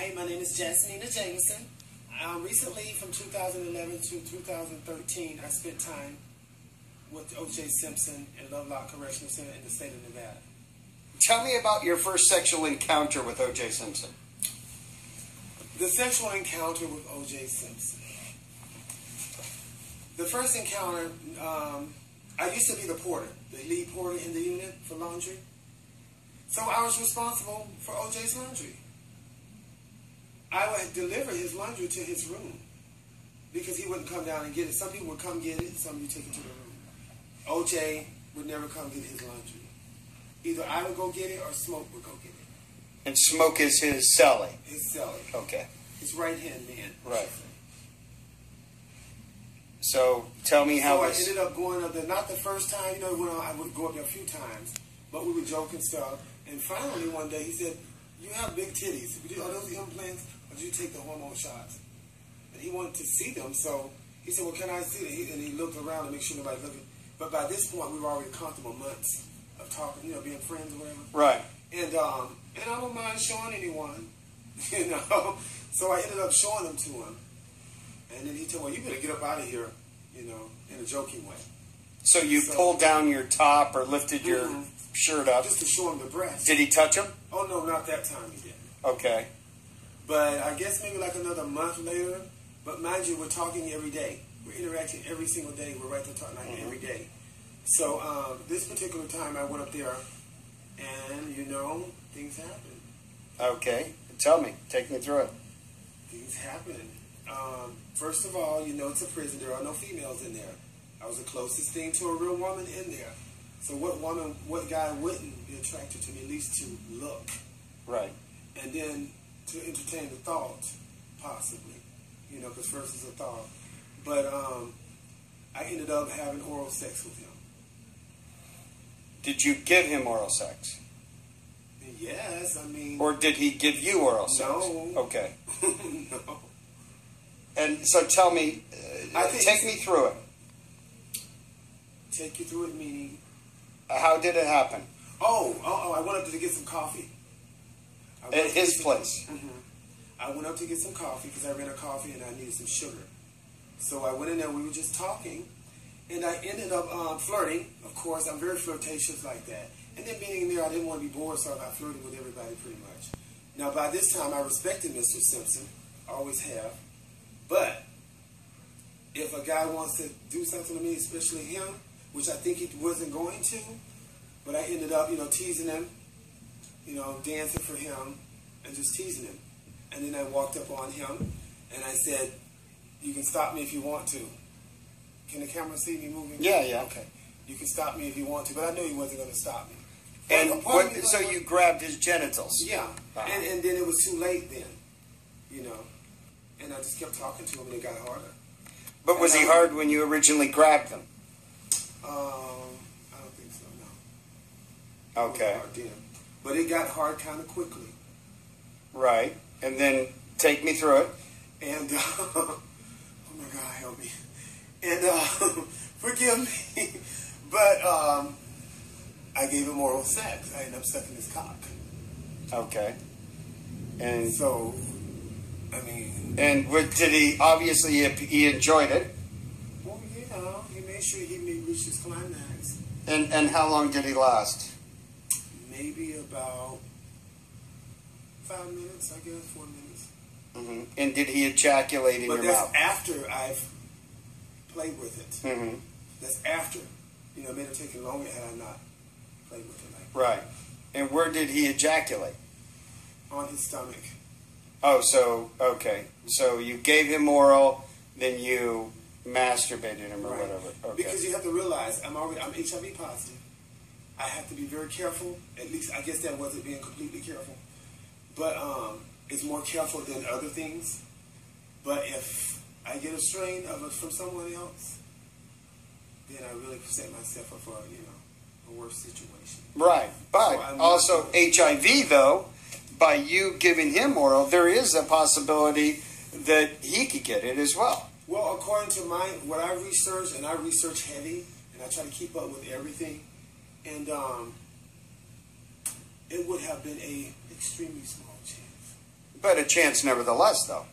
Hi, my name is Jazmena Jameson. Recently, from 2011 to 2013, I spent time with O.J. Simpson in Lovelock Correctional Center in the state of Nevada. Tell me about your first sexual encounter with O.J. Simpson. The sexual encounter with O.J. Simpson. The first encounter, I used to be the porter, the lead porter in the unit for laundry. So I was responsible for O.J.'s laundry. I would deliver his laundry to his room because he wouldn't come down and get it. Some people would come get it, some would take it to the room. O.J. would never come get his laundry. Either I would go get it or Smoke would go get it. And Smoke is his cellie? His cellie. Okay. His right-hand man. Right. So tell me how I ended up going up there, not the first time, you know, when I would go up there a few times, but we would joke and stuff. And finally one day he said, "You have big titties. Are those implants, or did you take the hormone shots?" And he wanted to see them, so he said, "Well, can I see them?" And he looked around to make sure nobody's looking. But by this point, we were already comfortable months of talking, you know, being friends or whatever. Right. And I don't mind showing anyone, you know. So I ended up showing them to him. And then he told me, "Well, you better get up out of here," you know, in a joking way. So you pulled down your top or lifted your shirt up? Just to show him the breast. Did he touch him? Oh, no, not that time he didn't. Okay. But I guess maybe like another month later. But mind you, we're talking every day. We're interacting every single day. We're right there talking like every day. So this particular time I went up there and, you know, things happened. Okay. Tell me. Take me through it. Things happened. First of all, you know, it's a prison. There are no females in there. I was the closest thing to a real woman in there. So what guy wouldn't be attracted to me, at least to look? Right. And then to entertain the thought, possibly. You know, because first is a thought. But I ended up having oral sex with him. Did you give him oral sex? Yes, I mean... Or did he give you oral sex? No. Okay. No. And so tell me, take me through it. Take you through it, meaning... How did it happen? Oh, I went up to get some coffee. At his place? I went up to get some coffee because I ran a coffee and I needed some sugar. So I went in there, we were just talking, and I ended up flirting. Of course, I'm very flirtatious like that. And then being in there, I didn't want to be bored, so I flirted with everybody pretty much. Now, by this time, I respected Mr. Simpson. I always have. But if a guy wants to do something to me, especially him, which I think he wasn't going to, but I ended up, you know, teasing him, you know, dancing for him, and just teasing him. And then I walked up on him, and I said, "You can stop me if you want to." Can the camera see me moving? Yeah. Okay. You can stop me if you want to, but I knew he wasn't going to stop me. And so you grabbed his genitals? Yeah. And then it was too late then, you know. And I just kept talking to him, and it got harder. But was he hard when you originally grabbed him? I don't think so, no. Okay. But it got hard kind of quickly. Right. And then take me through it. And, oh my God, help me. And, forgive me. But, I gave him oral sex. I ended up sucking his cock. Okay. And so, I mean... And did he, obviously, he enjoyed it? Well, yeah. He made sure he reached his climax. And how long did he last? Maybe about 5 minutes, I guess, 4 minutes. And did he ejaculate in your mouth? But that's after I've played with it. That's after. You know, it may have taken longer had I not played with it like that. Right. And where did he ejaculate? On his stomach. Oh, so, okay. So you gave him oral, then you masturbated him or whatever. Okay. Because you have to realize, I'm HIV positive. I have to be very careful. At least, I guess that wasn't being completely careful. But it's more careful than other things. But if I get a strain of it from someone else, then I really set myself up for, you know, a worse situation. Right. But so also HIV, though, by you giving him oral, there is a possibility that he could get it as well. Well, according to what I researched, and I research heavy, and I try to keep up with everything, and it would have been a extremely small chance. But a chance nevertheless, though.